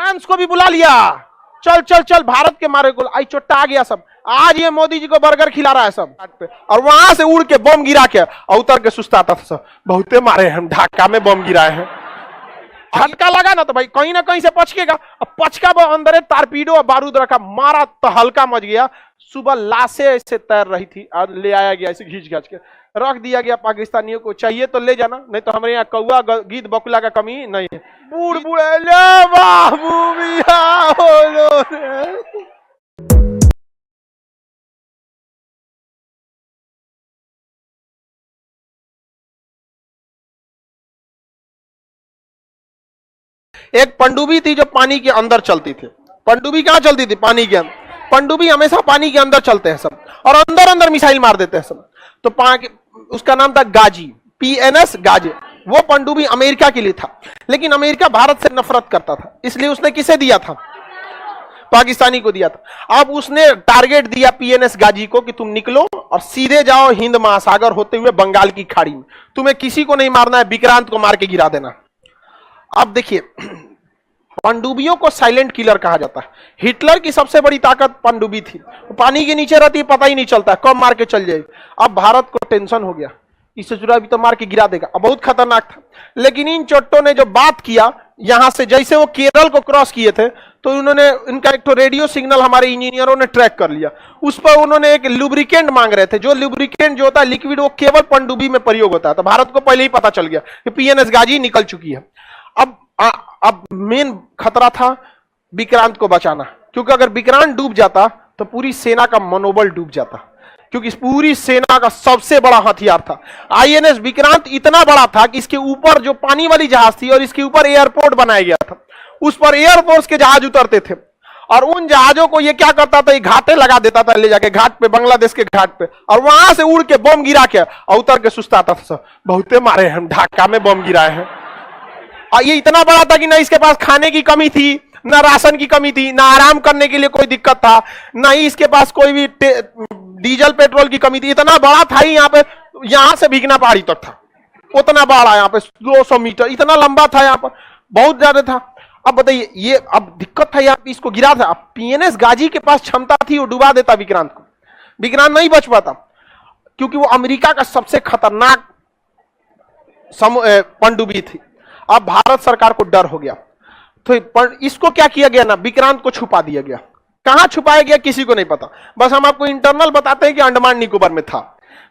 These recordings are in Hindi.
फ्रांस को भी बुला लिया, चल चल चल भारत के मारे को आई चोट्टा आ गया सब। आज ये मोदी जी को बर्गर खिला रहा है सब पे, और वहां से उड़ के बम गिरा के और उतर के सुस्ताता था सब, बहुते मारे हैं ढाका में बम गिराए हैं। झटका लगा ना तो भाई कहीं ना कहीं से पचकेगा, अब पचका वो अंदर टारपीडो और बारूद रखा, मारा तो हल्का मच गया। सुबह लाशें ऐसे तैर रही थी, आज ले आया गया ऐसे घींच घाच के रख दिया गया। पाकिस्तानियों को चाहिए तो ले जाना, नहीं तो हमारे यहाँ कौआ गीद बकुला का कमी नहीं है। बूढ़ बूढ़े ले बाबू मिया हो लो। एक पनडुब्बी थी जो पानी के अंदर चलती थी। पनडुब्बी कहां चलती थी? पानी के अंदर। पनडुब्बी हमेशा पानी के अंदर चलते हैं सब, और अंदर अंदर मिसाइल मार देते हैं सब। तो उसका नाम था गाजी, PNS गाजी। वो पनडुब्बी अमेरिका के लिए था, लेकिन अमेरिका भारत से नफरत करता था, इसलिए उसने किसे दिया था? पाकिस्तानी को दिया था। अब उसने टारगेट दिया PNS गाजी को कि तुम निकलो और सीधे जाओ हिंद महासागर होते हुए बंगाल की खाड़ी में, तुम्हें किसी को नहीं मारना है, विक्रांत को मार के गिरा देना। अब देखिए, पनडुब्बियों को साइलेंट किलर कहा जाता है। हिटलर की सबसे बड़ी ताकत पनडुब्बी थी, पानी के नीचे रहती है, पता ही नहीं चलता कब मार के चल जाएगी। अब भारत को टेंशन हो गया, इससे जुड़ा भी तो मार के गिरा देगा। अब बहुत खतरनाक था, लेकिन इन चोट्टों ने जो बात किया यहां से, जैसे वो केरल को क्रॉस किए थे, तो उन्होंने इनका एक तो रेडियो सिग्नल हमारे इंजीनियरों ने ट्रैक कर लिया। उस पर उन्होंने एक लुब्रिकेंट मांग रहे थे, जो लुब्रिकेंट जो होता है लिक्विड, वो केवल पनडुब्बी में प्रयोग होता है। तो भारत को पहले ही पता चल गया कि PNS गाजी निकल चुकी है। अब मेन खतरा था विक्रांत को बचाना, क्योंकि अगर विक्रांत डूब जाता तो पूरी सेना का मनोबल डूब जाता, क्योंकि पूरी सेना का सबसे बड़ा हथियार था INS विक्रांत। इतना बड़ा था कि इसके ऊपर जो पानी वाली जहाज थी और इसके ऊपर एयरपोर्ट बनाया गया था, उस पर एयरफोर्स के जहाज उतरते थे, और उन जहाजों को ये क्या करता था, ये घाटे लगा देता था ले जाके घाट पे, बांग्लादेश के घाट पे, और वहां से उड़ के बम गिरा के और उतर के सुस्ताता था। बहुते मारे हैं ढाका में बम गिराए हैं। और ये इतना बड़ा था कि ना इसके पास खाने की कमी थी, ना राशन की कमी थी, ना आराम करने के लिए कोई दिक्कत था, ना ही इसके पास कोई भी डीजल पेट्रोल की कमी थी। इतना बड़ा था ही, यहाँ पे यहां से भीगना पहाड़ी तक था, उतना बड़ा, यहाँ पे 200 मीटर इतना लंबा था, यहाँ पर बहुत ज्यादा था। अब बताइए, ये अब दिक्कत था, यहाँ इसको गिरा था। अब PNS गाजी के पास क्षमता थी, वो डुबा देता विक्रांत को, विक्रांत नहीं बच पाता, क्योंकि वो अमेरिका का सबसे खतरनाक पनडुब्बी थी। अब भारत सरकार को डर हो गया, तो इसको क्या किया गया ना, विक्रांत को छुपा दिया गया। कहां छुपाया गया किसी को नहीं पता, बस हम आपको इंटरनल बताते हैं कि अंडमान निकोबार में था,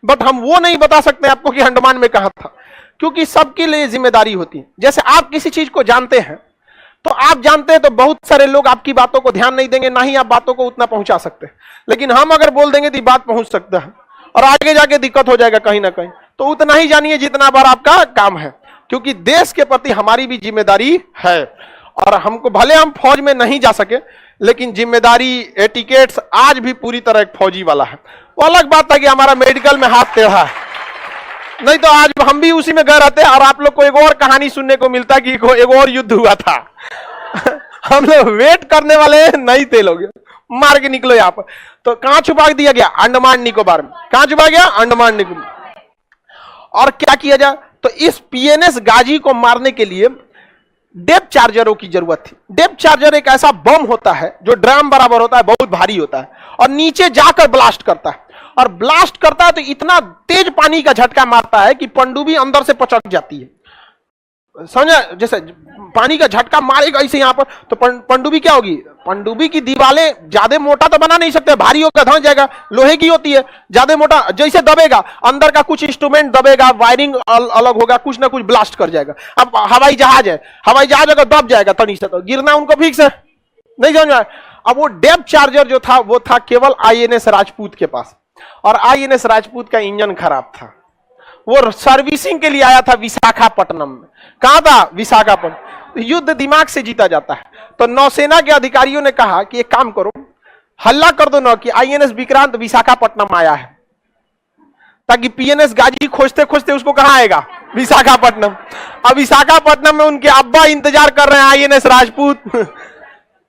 बट हम वो नहीं बता सकते आपको कि अंडमान में कहां था, क्योंकि सबके लिए जिम्मेदारी होती है। जैसे आप किसी चीज को जानते हैं, तो आप जानते हैं तो बहुत सारे लोग आपकी बातों को ध्यान नहीं देंगे, ना ही आप बातों को उतना पहुंचा सकते हैं। लेकिन हम अगर बोल देंगे तो बात पहुंच सकता है, और आगे जाके दिक्कत हो जाएगा कहीं ना कहीं। तो उतना ही जानिए जितना बार आपका काम है, क्योंकि देश के प्रति हमारी भी जिम्मेदारी है। और हमको भले हम फौज में नहीं जा सके, लेकिन जिम्मेदारी, एटिकेट्स आज भी पूरी तरह एक फौजी वाला है। वो अलग बात था कि हमारा मेडिकल में हाथ टेढ़ा है, नहीं तो आज हम भी उसी में गए रहते। और आप लोग को एक और कहानी सुनने को मिलता कि एक और युद्ध हुआ था। हम लोग वेट करने वाले नहीं थे, लोग मार के निकलो यहाँ पर। तो कहां छुपा दिया गया? अंडमान निकोबार में। कहां छुपा गया? अंडमान निकोबार। और क्या किया जाए, तो इस PNS गाजी को मारने के लिए डेप्थ चार्जरों की जरूरत थी। डेप्थ चार्जर एक ऐसा बम होता है जो ड्रम बराबर होता है, बहुत भारी होता है, और नीचे जाकर ब्लास्ट करता है। और ब्लास्ट करता है तो इतना तेज पानी का झटका मारता है कि पनडुब्बी अंदर से पचक जाती है। समझा? जैसे पानी का झटका मारेगा इसे यहाँ पर, तो पनडुब्बी क्या होगी? पनडुब्बी की दीवारें ज्यादा मोटा तो बना नहीं सकते, भारी होगा, धंस जाएगा। लोहे की होती है, ज्यादा मोटा जैसे दबेगा, अंदर का कुछ इंस्ट्रूमेंट दबेगा, वायरिंग अलग होगा, कुछ ना कुछ ब्लास्ट कर जाएगा। अब हवाई जहाज है, हवाई जहाज अगर दब जाएगा तनी से, तो गिरना उनको फिक्स है, नहीं समझ में? अब वो डेप्थ चार्जर जो था, वो था केवल INS राजपूत के पास, और INS राजपूत का इंजन खराब था। वो सर्विसिंग के लिए आया था विशाखापट्टनम में। कहां था? विशाखापट्टनम। युद्ध दिमाग से जीता जाता है। तो नौसेना के अधिकारियों ने कहा कि एक काम करो, हल्ला कर दो ना कि INS विक्रांत विशाखापट्टनम आया है, ताकि PNS गाजी खोजते खोजते उसको कहां आएगा? विशाखापट्टनम। अब विशाखापट्टनम में उनके अब्बा इंतजार कर रहे हैं, INS राजपूत।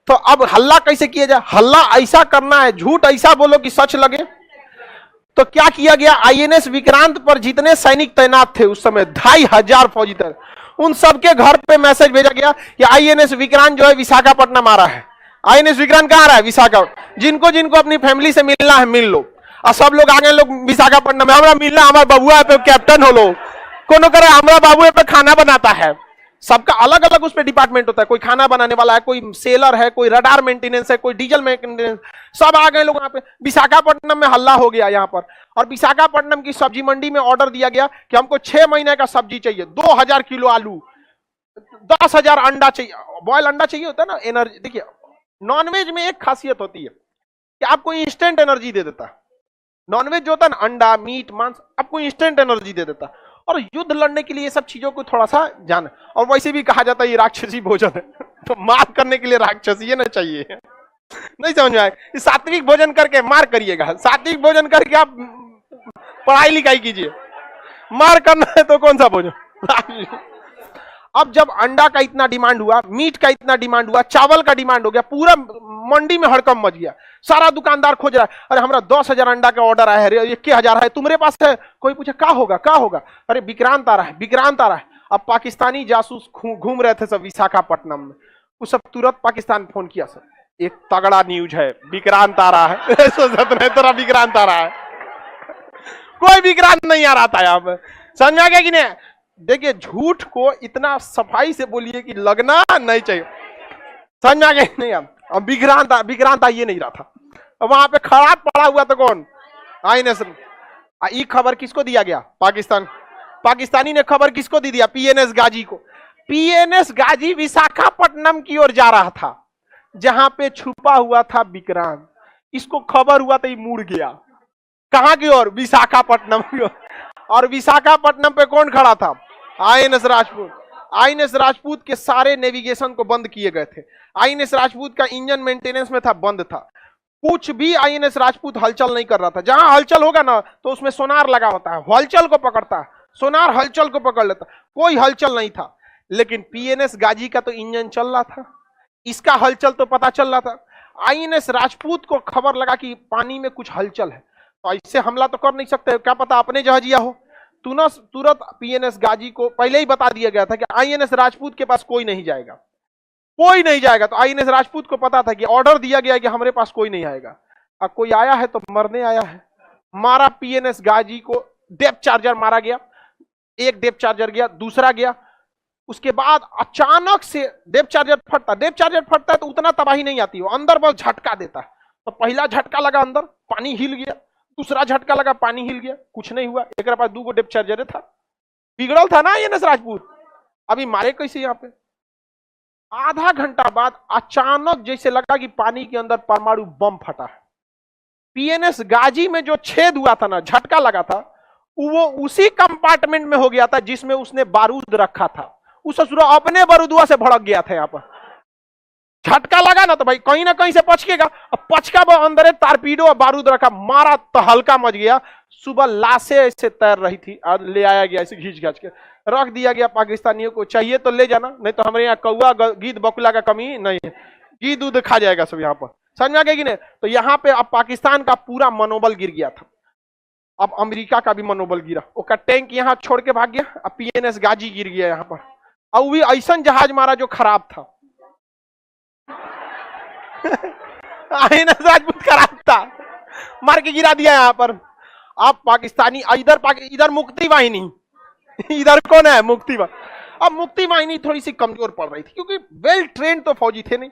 तो अब हल्ला कैसे किया जाए? हल्ला ऐसा करना है, झूठ ऐसा बोलो कि सच लगे। तो क्या किया गया? INS विक्रांत पर जितने सैनिक तैनात थे उस समय 2500 फौजी थे, उन सबके घर पे मैसेज भेजा गया कि आईएनएस विक्रांत जो है विशाखापट्टनम आ रहा है। आईएनएस विक्रांत कहां आ रहा है? विशाखापट्टनम। जिनको जिनको अपनी फैमिली से मिलना है मिल लो। और सब लोग आ गए, लोग विशाखापट्टनम में हमरा मिलना, हमारे बबुआ पे कैप्टन हो लो, कोनो करे हमारा बाबू पे खाना बनाता है। सबका अलग अलग उस पर डिपार्टमेंट होता है, कोई खाना बनाने वाला है, कोई सेलर है, कोई रडार मेंटेनेंस है, कोई डीजल मेंटेनेंस, सब आ गए लोग वहां पे। विशाखापट्टनम में हल्ला हो गया यहाँ पर। और विशाखापट्टनम की सब्जी मंडी में ऑर्डर दिया गया कि हमको 6 महीने का सब्जी चाहिए, 2000 किलो आलू, 10,000 अंडा चाहिए, बॉयल अंडा चाहिए होता है ना एनर्जी। देखिए नॉनवेज में एक खासियत होती है कि आपको इंस्टेंट एनर्जी दे देता है। नॉनवेज जो होता है ना, अंडा मीट मांस, आपको इंस्टेंट एनर्जी दे देता है। और युद्ध लड़ने के लिए ये सब चीजों को थोड़ा सा जाना। और वैसे भी कहा जाता है ये राक्षसी भोजन है, तो मार करने के लिए राक्षसी ये ना चाहिए। नहीं समझ में आए? सात्विक भोजन करके मार करिएगा, सात्विक भोजन करके आप पढ़ाई लिखाई कीजिए। मार करना है तो कौन सा भोजन? अब जब अंडा का इतना डिमांड हुआ, मीट का इतना डिमांड हुआ, चावल का डिमांड हो गया, पूरा मंडी में हड़कंप मच गया। सारा दुकानदार खोज रहा है, अरे हमारा 10,000 अंडा का ऑर्डर आया है, 21,000 है, तुम्हारे पास है? कोई पूछे क्या होगा क्या होगा? अरे विक्रांत आ रहा है, विक्रांत आ रहा है। अब पाकिस्तानी जासूस घूम रहे थे सब विशाखापट्टनम में, उस सब तुरंत पाकिस्तान फोन किया, सर एक तगड़ा न्यूज है, विक्रांत आ रहा है। तेरा विक्रांत आ रहा है, कोई विक्रांत नहीं आ रहा था यहाँ पे। समझा गया कि नहीं? देखिए झूठ को इतना सफाई से बोलिए कि लगना नहीं चाहिए। समझ आ गया नहीं? अब विक्रांत ये नहीं रहा था। अब वहां पे खड़ा पड़ा हुआ तो कौन? आईएनएस। ये खबर किसको दिया गया? पाकिस्तानी ने खबर किसको दी दिया? पीएनएस गाजी को। पीएनएस गाजी विशाखापट्टनम की ओर जा रहा था, जहां पे छुपा हुआ था विक्रांत। इसको खबर हुआ तो ये मुड़ गया। कहां की ओर? विशाखापट्टनम की ओर। और विशाखापट्टनम पे कौन खड़ा था? आईएनएस राजपूत। आईएनएस राजपूत के सारे नेविगेशन को बंद किए गए थे। आईएनएस राजपूत का इंजन मेंटेनेंस में था, बंद था। कुछ भी आईएनएस राजपूत हलचल नहीं कर रहा था। जहां हलचल होगा ना तो उसमें सोनार लगा होता है, हलचल को पकड़ता है, सोनार हलचल को पकड़ लेता। कोई हलचल नहीं था। लेकिन पीएनएस गाजी का तो इंजन चल रहा था, इसका हलचल तो पता चल रहा था। आईएनएस राजपूत को खबर लगा कि पानी में कुछ हलचल है, तो ऐसे हमला तो कर नहीं सकते, क्या पता अपने जहाजिया हो। तुरंत पीएनएस गाजी को पहले ही बता दिया गया था कि आईएनएस राजपूत के पास कोई नहीं जाएगा, कोई नहीं जाएगा। तो आईएनएस राजपूत को पता था कि ऑर्डर दिया गया कि हमारे पास कोई नहीं आएगा। अब कोई आया है तो मरने आया है। मारा पीएनएस गाजी को, डेप्थ चार्जर मारा गया। एक डेप्थ चार्जर गया, दूसरा गया। उसके बाद अचानक से डेप्थ चार्जर फटता है तो उतना तबाही नहीं आती, वो अंदर बस झटका देता है। तो पहला झटका लगा अंदर, पानी हिल गया। दूसरा झटका लगा, पानी हिल गया, कुछ नहीं हुआ। एक पास 2 डेप्थ चार्जर था, बिगड़ल था ना आईएनएस राजपूत। अभी मारे कैसे? यहाँ पे आधा घंटा बाद अचानक जैसे लगा कि पानी के अंदर परमाणु बम फटा है। पीएनएस गाजी में जो छेद हुआ था ना, झटका लगा था, वो उसी कंपार्टमेंट में हो गया था जिसमें उसने बारूद रखा था। उस ससुरा अपने बारूदुआ से भड़क गया था। यहाँ पर झटका लगा ना तो भाई कहीं ना कहीं से पचकेगा। अब पचका वो अंदर टारपीडो और बारूद रखा, मारा तो हल्का मच गया। सुबह लाशें ऐसे तैर रही थी और ले आया गया, ऐसे घींच घाच के रख दिया गया। पाकिस्तानियों को चाहिए तो ले जाना, नहीं तो हमारे यहाँ कौआ गीद बकुला का कमी नहीं है, गीद दूध खा जाएगा सब यहाँ पर। समझ में आ गया कि नहीं? तो यहाँ पे अब पाकिस्तान का पूरा मनोबल गिर गया था। अब अमेरिका का भी मनोबल गिरा, उसका टैंक यहाँ छोड़ के भाग गया। अब पीएनएस गाजी गिर गया यहाँ पर। और भी ऐसा जहाज मारा जो खराब था। आईएनएस राजपूत खराब था, मार के गिरा दिया यहाँ पर। अब पाकिस्तानी इधर मुक्ति वाहिनी, इधर कौन है? मुक्ति वाहिनी। अब मुक्ति वाहिनी थोड़ी सी कमजोर पड़ रही थी क्योंकि वेल ट्रेन तो फौजी थे नहीं।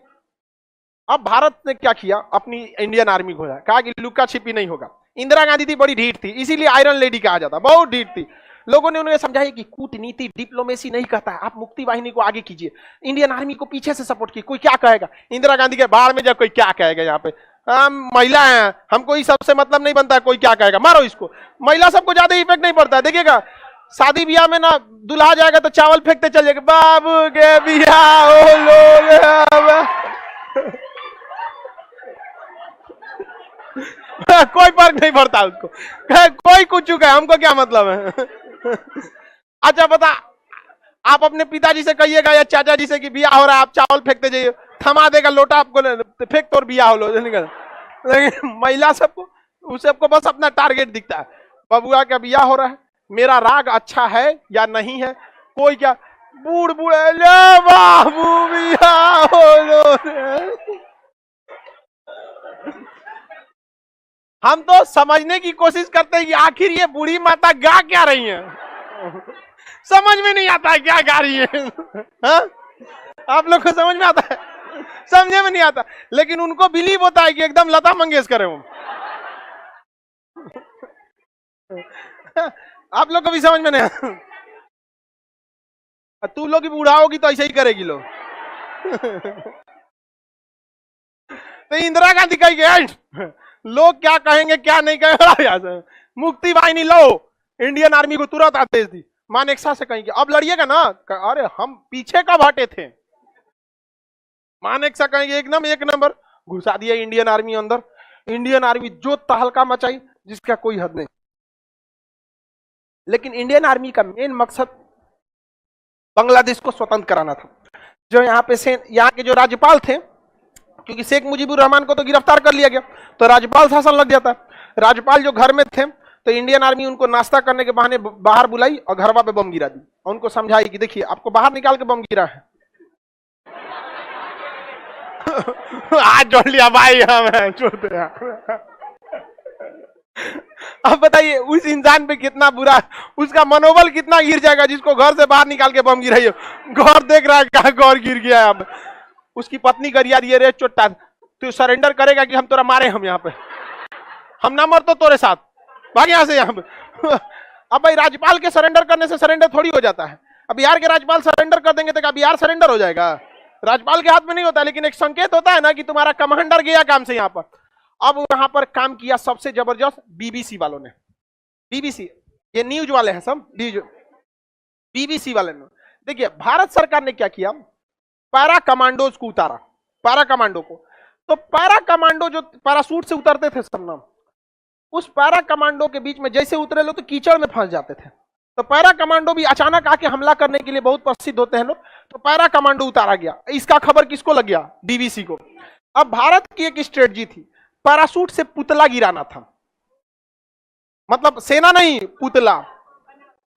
अब भारत ने क्या किया? अपनी इंडियन आर्मी को कहा कि लुका छिपी नहीं होगा। इंदिरा गांधी थी, बड़ी ढीठ थी, इसीलिए आयरन लेडी कहा जाता, बहुत ढीठ थी। लोगों ने उन्हें समझाया कि कूटनीति डिप्लोमेसी नहीं कहता है, आप मुक्ति वाहिनी को आगे कीजिए, इंडियन आर्मी को पीछे से सपोर्ट कीजिए, कोई क्या कहेगा। इंदिरा गांधी के बाढ़ में जब कोई क्या कहेगा, यहाँ पे हम महिला हैं, हमको इस सबसे मतलब नहीं बनता है, कोई क्या कहेगा, मारो इसको। महिला सबको ज्यादा इफेक्ट नहीं पड़ता है। देखिएगा शादी ब्याह में ना दुल्हा जाएगा तो चावल फेंकते चल जाएगा, बाबू के बियाह हो लोग। कोई फर्क नहीं पड़ता उसको, कोई कुछ चुका है, हमको क्या मतलब है। अच्छा बता, आप अपने पिताजी से कहिएगा या चाचा जी से कि बियाह हो रहा है, आप चावल फेंकते जाइए, थमा देगा लोटा आपको, फेंक तो बियाह हो लो। लेकिन महिला सबको, उस सबको बस अपना टारगेट दिखता है, बबुआ का बियाह हो रहा है, मेरा राग अच्छा है या नहीं है, कोई क्या। बूढ़ बूढ़े ले बाबू मिया बोलो रे। हम तो समझने की कोशिश करते हैं कि आखिर ये बूढ़ी माता गा क्या रही है, समझ में नहीं आता है क्या गा रही है। हा? आप लोग को समझ में आता है? समझे में नहीं आता, लेकिन उनको बिलीव होता है कि एकदम लता मंगेशकर है वो। आप लोग को भी समझ में नहीं आता? तू लोग भी बूढ़ा होगी तो ऐसे ही करेगी लोग। तो इंदिरा गांधी कही गए लोग क्या कहेंगे क्या नहीं कहेंगे, मुक्ति वाहिनी लो, इंडियन आर्मी को तुरंत आदेश दी। मानेकशा से कहेंगे अब लड़िएगा ना, अरे हम पीछे कब हटे थे। मानेकशा कहेंगे एकदम एक नंबर, घुसा दिया इंडियन आर्मी अंदर। इंडियन आर्मी जो तहलका मचाई जिसका कोई हद नहीं। लेकिन इंडियन आर्मी का मेन मकसद बांग्लादेश को स्वतंत्र कराना था। जो यहाँ पे यहाँ के जो राज्यपाल थे, क्योंकि शेख मुजीबुर रहमान को तो गिरफ्तार कर लिया गया तो राज्यपाल शासन लग जाता। राज्यपाल जो घर में थे तो इंडियन आर्मी उनको नाश्ता करने के बहाने बाहर बुलाई और घरवा पे बम गिरा दी और उनको समझाई कि देखिए आपको बाहर निकाल के बम गिरा है। आज जोड़ लिया भाई हमें छोड़। अब बताइए उस इंसान पे कितना बुरा, उसका मनोबल कितना गिर जाएगा जिसको घर से बाहर निकाल के बम गिराई हो। घर देख रहा है क्या घर गिर गया है। अब उसकी पत्नी गरिया दिए रे चोट्टा, तू सरेंडर करेगा कि हम तोरा मारे, हम यहाँ पे हम ना मर तो तोरे साथ, भाग यहाँ से यहाँ पे। अब भाई राज्यपाल के सरेंडर करने से सरेंडर थोड़ी हो जाता है। अब बिहार के राज्यपाल सरेंडर कर देंगे तो क्या बिहार सरेंडर हो जाएगा? राज्यपाल के हाथ में नहीं होता, लेकिन एक संकेत होता है ना कि तुम्हारा कमांडर गया काम से यहाँ पर। अब यहाँ पर काम किया सबसे जबरदस्त बीबीसी वालों ने। बीबीसी ये न्यूज वाले हैं सब, बीबीसी वाले ने। देखिए भारत सरकार ने क्या किया, पैरा कमांडोज को उतारा, पैरा कमांडो को। तो पैरा कमांडो जो पैरासूट से उतरते थे सब नाम, उस पैरा कमांडो के बीच में जैसे उतरे लोग तो कीचड़ में फंस जाते थे। तो पैरा कमांडो भी अचानक आके हमला करने के लिए बहुत प्रसिद्ध होते हैं लोग, तो पैरा कमांडो उतारा गया। इसका खबर किसको लग गया? बीबीसी को। अब भारत की एक स्ट्रेटजी थी, पैरासूट से पुतला गिराना था, मतलब सेना नहीं पुतला।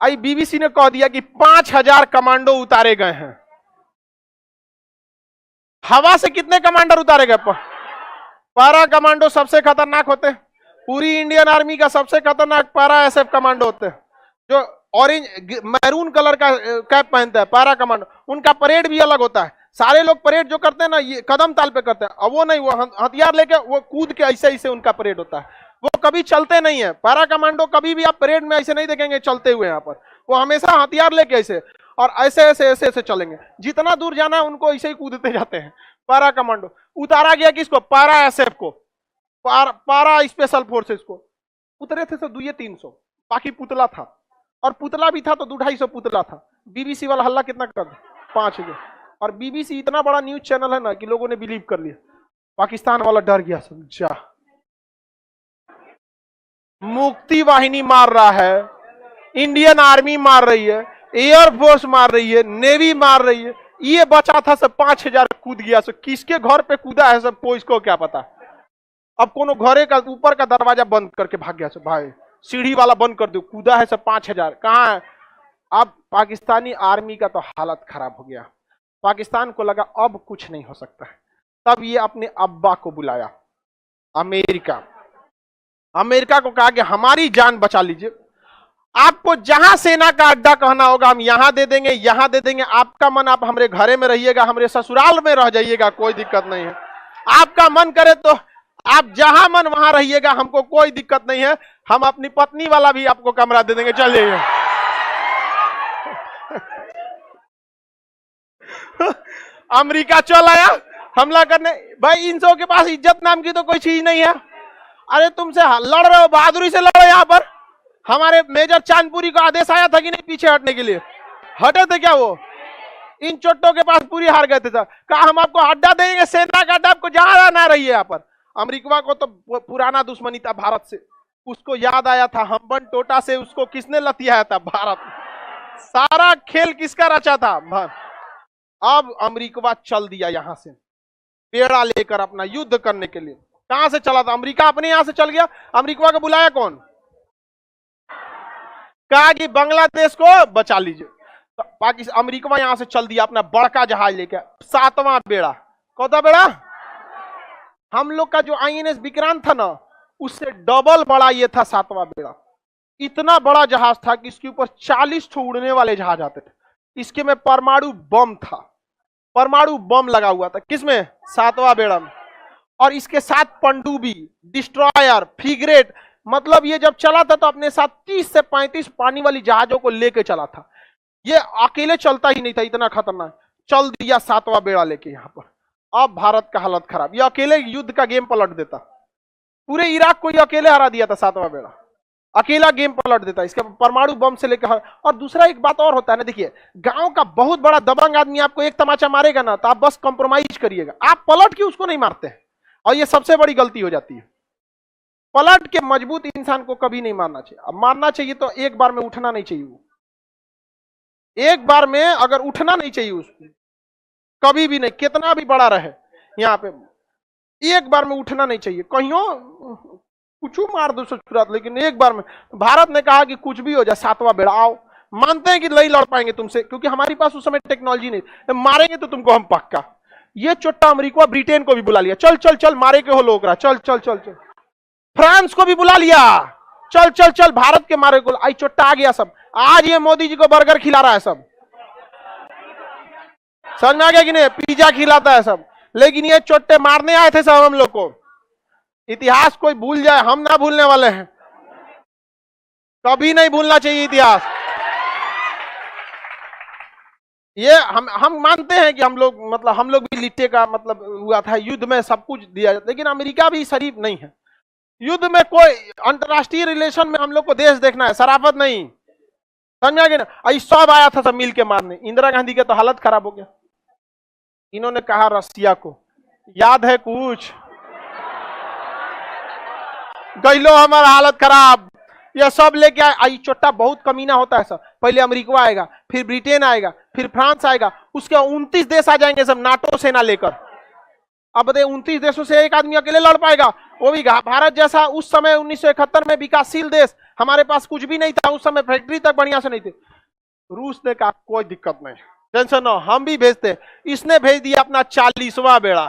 आई बीबीसी ने कह दिया कि 5000 कमांडो उतारे गए हैं। हवा से कितने कमांडर उतारे गए? पैरा कमांडो सबसे खतरनाक होते हैं। पूरी इंडियन आर्मी का सबसे खतरनाक पैरा एसएफ कमांडो होते हैं, जो ऑरेंज मैरून कलर का कैप पहनता है पैरा कमांडो। उनका परेड भी अलग होता है। सारे लोग परेड जो करते हैं ना ये कदम ताल पे करते हैं, और वो नहीं, वो हथियार लेके वो कूद के ऐसे ऐसे उनका परेड होता है। वो कभी चलते नहीं है। पैरा कमांडो कभी भी आप परेड में ऐसे नहीं देखेंगे चलते हुए। यहाँ पर वो हमेशा हथियार लेके ऐसे और ऐसे ऐसे ऐसे ऐसे चलेंगे। जितना दूर जाना है उनको ऐसे ही कूदते जाते हैं। पैरा कमांडो उतारा गया किसको? पैरा एसएफ को, पैरा स्पेशल फोर्सेस को। उतरे थे तो 200-300, बाकी पुतला था, और पुतला भी था तो 200-250 पुतला था। बीबीसी वाला हल्ला कितना कर दिया? 5000। और बीबीसी इतना बड़ा न्यूज चैनल है ना कि लोगों ने बिलीव कर लिया। पाकिस्तान वाला डर गया, समझा मुक्ति वाहिनी मार रहा है, इंडियन आर्मी मार रही है, एयरफोर्स मार रही है, नेवी मार रही है, ये बचा था सब 5000 कूद गया। सब किसके घर पे कूदा है सब कोई इसको क्या पता। अब कोनो घरे का ऊपर का दरवाजा बंद करके भाग गया सब, भाई सीढ़ी वाला बंद कर दो, कूदा है सब 5000। कहाँ है? अब पाकिस्तानी आर्मी का तो हालत खराब हो गया। पाकिस्तान को लगा अब कुछ नहीं हो सकता है। तब ये अपने अब्बा को बुलाया, अमेरिका को कहा कि हमारी जान बचा लीजिए, आपको जहां सेना का अड्डा कहना होगा हम यहां दे देंगे, यहां दे देंगे। आपका मन आप हमारे घरे में रहिएगा, हमारे ससुराल में रह जाइएगा, कोई दिक्कत नहीं है। आपका मन करे तो आप जहां मन वहां रहिएगा, हमको कोई दिक्कत नहीं है। हम अपनी पत्नी वाला भी आपको कमरा दे देंगे, चल जाइए। अमेरिका चल आया हमला करने। भाई इन सबों के पास इज्जत नाम की तो कोई चीज नहीं है। अरे तुमसे लड़ रहे हो, बहादुरी से लड़ो। यहाँ पर हमारे मेजर चांदपुरी को आदेश आया था कि नहीं पीछे हटने के लिए, हटे थे क्या वो? इन चोट्टों के पास पूरी हार गए थे सर। कहा हम आपको अड्डा देंगे, सेना का अड्डा, आपको जहां ना रही है। यहाँ पर अमेरिका को तो पुराना दुश्मनी था भारत से, उसको याद आया था हम्बन टोटा से उसको किसने लतियाया था? भारत। सारा खेल किसका रचा था? अब अमेरिका चल दिया यहां से पेड़ा लेकर अपना युद्ध करने के लिए। कहां से चला था? अमेरिका अपने यहां से चल गया। अमेरिका को बुलाया कौन? कहा कि बांग्लादेश को बचा लीजिए। तो पाकिस्तान अमेरिका यहां से चल दिया अपना बड़का जहाज लेके, 7वां बेड़ा। कौन सा बेड़ा? हम लोग का जो आईएनएस विक्रांत था ना, उससे डबल बड़ा ये था 7वां बेड़ा। इतना बड़ा जहाज था कि इसके ऊपर 40 ठो उड़ने वाले जहाज आते थे। इसके में परमाणु बम था, परमाणु बम लगा हुआ था। किसमें? 7वां बेड़ा में। और इसके साथ पनडुब्बी, डिस्ट्रॉयर, फ्रिगेट, मतलब ये जब चला था तो अपने साथ 30 से 35 पानी वाली जहाजों को लेके चला था। ये अकेले चलता ही नहीं था, इतना खतरनाक। चल दिया 7वां बेड़ा लेके यहां पर। अब भारत का हालत खराब, ये अकेले युद्ध का गेम पलट देता। पूरे इराक को ये अकेले हरा दिया था 7वां बेड़ा, अकेला गेम पलट देता इसके परमाणु बम से लेकर। और दूसरा एक बात और होता है ना, देखिए गांव का बहुत बड़ा दबंग आदमी आपको एक तमाचा मारेगा ना, तो आप बस कंप्रोमाइज करिएगा, आप पलट के उसको नहीं मारते हैं। और ये सबसे बड़ी गलती हो जाती है। पलट के मजबूत इंसान को कभी नहीं मारना चाहिए। अब मारना चाहिए तो एक बार में उठना नहीं चाहिए, वो एक बार में अगर उठना नहीं चाहिए उसको, कभी भी नहीं, कितना भी बड़ा रहे यहाँ पे, एक बार में उठना नहीं चाहिए। कहियो कुछ मार दो ससुरात, लेकिन एक बार में। भारत ने कहा कि कुछ भी हो जाए 7वां बेड़ा आओ, मानते हैं कि नहीं लड़ पाएंगे तुमसे, क्योंकि हमारे पास उस समय टेक्नोलॉजी नहीं, मारेंगे तो तुमको हम पक्का। ये चोट्टा अमेरिका ब्रिटेन को भी बुला लिया, चल चल चल मारे के हो लोग, चल चल चल चल। फ्रांस को भी बुला लिया, चल चल चल भारत के मारे को। आई चोट्टा आ गया सब। आज ये मोदी जी को बर्गर खिला रहा है सब, समझ में आ गया कि नहीं? पिज्जा खिलाता है सब। लेकिन ये चोट्टे मारने आए थे सब हम लोग को। इतिहास कोई भूल जाए, हम ना भूलने वाले हैं, कभी नहीं भूलना चाहिए इतिहास। ये हम मानते हैं कि हम लोग भी लिट्टे का मतलब हुआ था, युद्ध में सब कुछ दिया, लेकिन अमेरिका भी शरीफ नहीं है। युद्ध में कोई अंतरराष्ट्रीय रिलेशन में हम लोग को देश देखना है, शराफत नहीं, समझ आ गया ना? सब आया था सब मिल के मारने। इंदिरा गांधी का तो हालत खराब हो गया। इन्होंने कहा रसिया को, याद है कुछ? गइलो हमारा हालत खराब, ये सब लेके आए। आई चोट्टा बहुत कमीना होता है सब। पहले अमेरिका आएगा, फिर ब्रिटेन आएगा, फिर फ्रांस आएगा, उसके 29 देश आ जाएंगे सब नाटो सेना लेकर। अब बताइए 29 देशों से एक आदमी अकेले लड़ पाएगा? वो भी भारत जैसा उस समय 1971 में विकासशील देश, हमारे पास कुछ भी नहीं था उस समय, फैक्ट्री तक बढ़िया से नहीं थी। रूस ने कहा कोई दिक्कत नहीं, टेंशन न, हम भी भेजते। इसने भेज दिया अपना 40वां बेड़ा।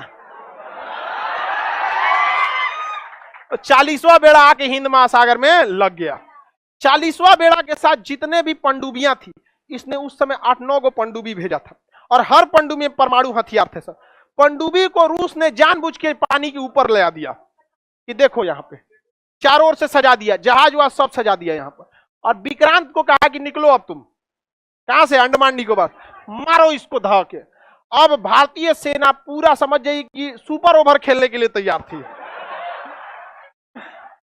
40वां बेड़ा आके हिंद महासागर में लग गया। 40वां बेड़ा के साथ जितने भी पनडुब्बियां थी, इसने उस समय 8-9 गो पनडुब्बी भेजा था, और हर पनडुब्बी में परमाणु हथियार थे सर। पनडुब्बी को रूस ने जानबूझ के पानी के ऊपर ले आ दिया कि देखो यहाँ पे, चारों ओर से सजा दिया, जहाज वहाज सब सजा दिया यहाँ पर। और विक्रांत को कहा कि निकलो अब तुम, कहां से? अंडमान निकोबार, मारो इसको धा के। अब भारतीय सेना पूरा समझ जाइए कि सुपर ओवर खेलने के लिए तैयार थी।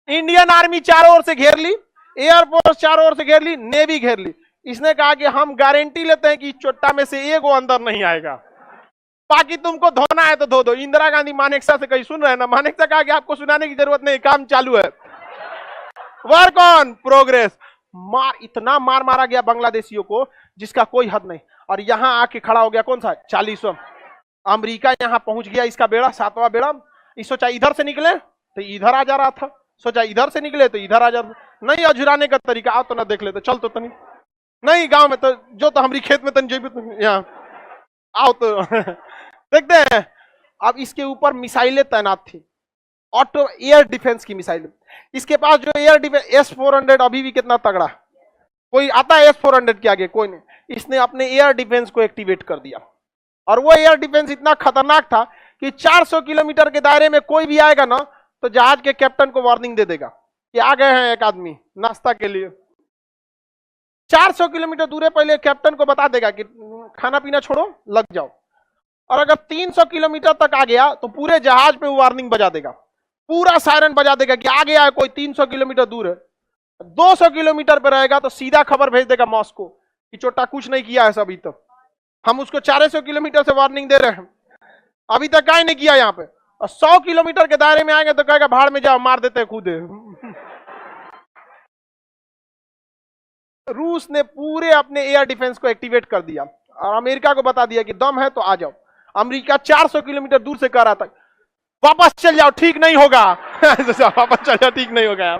इंडियन आर्मी चारों ओर से घेर ली, एयरफोर्स चारों ओर से घेर ली, नेवी घेर ली। इसने कहा कि हम गारंटी लेते हैं कि चोट्टा में से एक वो अंदर नहीं आएगा, बाकी तुमको धोना है तो धो दो। इंदिरा गांधी मानेकशा से कहीं सुन रहे हैं ना? मानेकशा कहा कि आपको सुनाने की जरूरत नहीं, काम चालू है, वर्क ऑन प्रोग्रेस। इतना मार मारा गया बांग्लादेशियों को जिसका कोई हद नहीं। और यहां आके खड़ा हो गया कौन सा? 40वां। अमेरिका यहां पहुंच गया, इसका बेड़ा 7वां बेड़ा। सोचा इधर से निकले तो इधर आ जा रहा था, सोचा इधर से निकले तो इधर आ जा रहा। नहीं, अझुराने का तरीका, आओ तो ना देख लेते, चल तो तनी नहीं, गांव में तो जो तो हमारी खेत में तनी जेबी यहाँ आओ तो देखते हैं। अब इसके ऊपर मिसाइलें तैनात थी, ऑटो एयर डिफेंस की मिसाइल। इसके पास जो एयर डिफेंस S-400 अभी भी कितना तगड़ा, कोई आता है S-400 के आगे? कोई नहीं। इसने अपने एयर डिफेंस को एक्टिवेट कर दिया, और वो एयर डिफेंस इतना खतरनाक था कि 400 किलोमीटर के दायरे में कोई भी आएगा ना, तो जहाज के कैप्टन को वार्निंग दे देगा कि आ गए हैं एक आदमी नाश्ता के लिए। 400 किलोमीटर दूर पहले कैप्टन को बता देगा कि खाना पीना छोड़ो, लग जाओ। और अगर 300 किलोमीटर तक आ गया तो पूरे जहाज पे वार्निंग बजा देगा, पूरा सायरन बजा देगा कि आ गया है कोई, 300 किलोमीटर दूर है। 200 किलोमीटर पे रहेगा तो सीधा खबर भेज देगा मॉस्को कि चोट्टा कुछ नहीं किया है अभी तक, हम उसको 400 किलोमीटर से वार्निंग दे रहे हैं, अभी तक क्या नहीं किया यहाँ पे। और 100 किलोमीटर के दायरे में आएंगे तो कहेगा भाड़ में जाओ, मार देते खुद। रूस ने पूरे अपने एयर डिफेंस को एक्टिवेट कर दिया और अमेरिका को बता दिया कि दम है तो आ जाओ। अमेरिका 400 किलोमीटर दूर से कह रहा था वापस चल जाओ, ठीक नहीं होगा। वापस चल जाओ, ठीक नहीं होगा।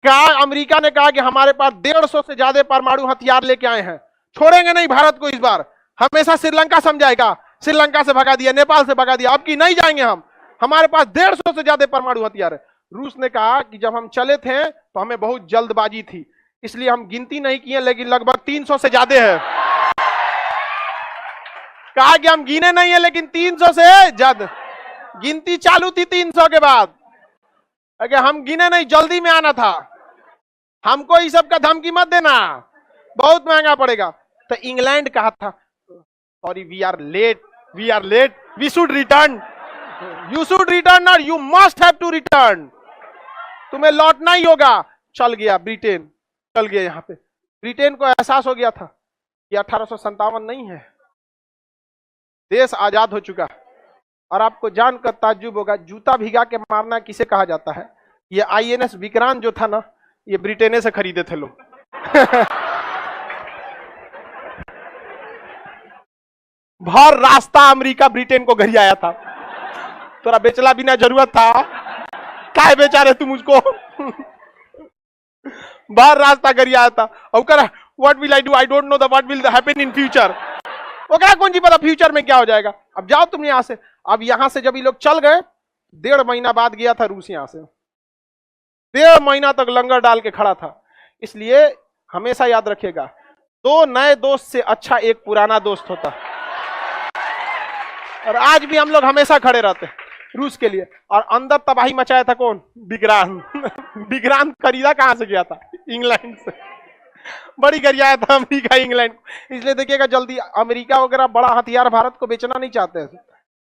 कहा, अमेरिका ने कहा कि हमारे पास 150 से ज्यादा परमाणु हथियार लेके आए हैं, छोड़ेंगे नहीं भारत को इस बार, हमेशा श्रीलंका समझाएगा, श्रीलंका से भगा दिया, नेपाल से भगा दिया, अब की नहीं जाएंगे हम, हमारे पास 150 से ज्यादा परमाणु हथियार है। रूस ने कहा कि जब हम चले थे तो हमें बहुत जल्दबाजी थी, इसलिए हम गिनती नहीं किए, लेकिन लगभग 300 से ज्यादा है। कहा कि हम गिने नहीं है, लेकिन 300 से ज्यादा, गिनती चालू थी 300 के बाद, अगर हम गिने नहीं, जल्दी में आना था, हमको इस सब का धमकी मत देना, बहुत महंगा पड़ेगा। तो इंग्लैंड कहा था, sorry we are late, we should return, you should return और you must have to return, तुम्हें लौटना ही होगा। चल गया ब्रिटेन, चल गया। यहां पे ब्रिटेन को एहसास हो गया था कि 1857 नहीं है, देश आजाद हो चुका। और आपको जानकर ताज्जुब होगा, जूता भिगा के मारना किसे कहा जाता है? ये आईएनएस विक्रांत जो था ना, ये ब्रिटेन से खरीदे थे लोग। भर रास्ता अमेरिका ब्रिटेन को घरी आया था, तोरा बेचला बिना जरूरत था, काय बेचा रहे तुम मुझको? बाहर रास्ता घरी आया था। What will I do, I don't know the what will happen in future, ओकरा कौन जी पता फ्यूचर में क्या हो जाएगा। अब जाओ तुम यहां से। अब यहां से जब ये लोग चल गए, 1.5 महीना बाद गया था रूस यहां से, 1.5 महीना तक लंगर डाल के खड़ा था। इसलिए हमेशा याद रखिएगा, 2 नए दोस्त से अच्छा एक पुराना दोस्त होता। और आज भी हम लोग हमेशा खड़े रहते हैं रूस के लिए। और अंदर तबाही मचाया था कौन? विक्रांत। विक्रांत खरीदा कहां से गया था? इंग्लैंड से। बड़ी गरियाया था अमेरिका इंग्लैंड। इसलिए देखिएगा, जल्दी अमेरिका वगैरह बड़ा हथियार भारत को बेचना नहीं चाहते हैं।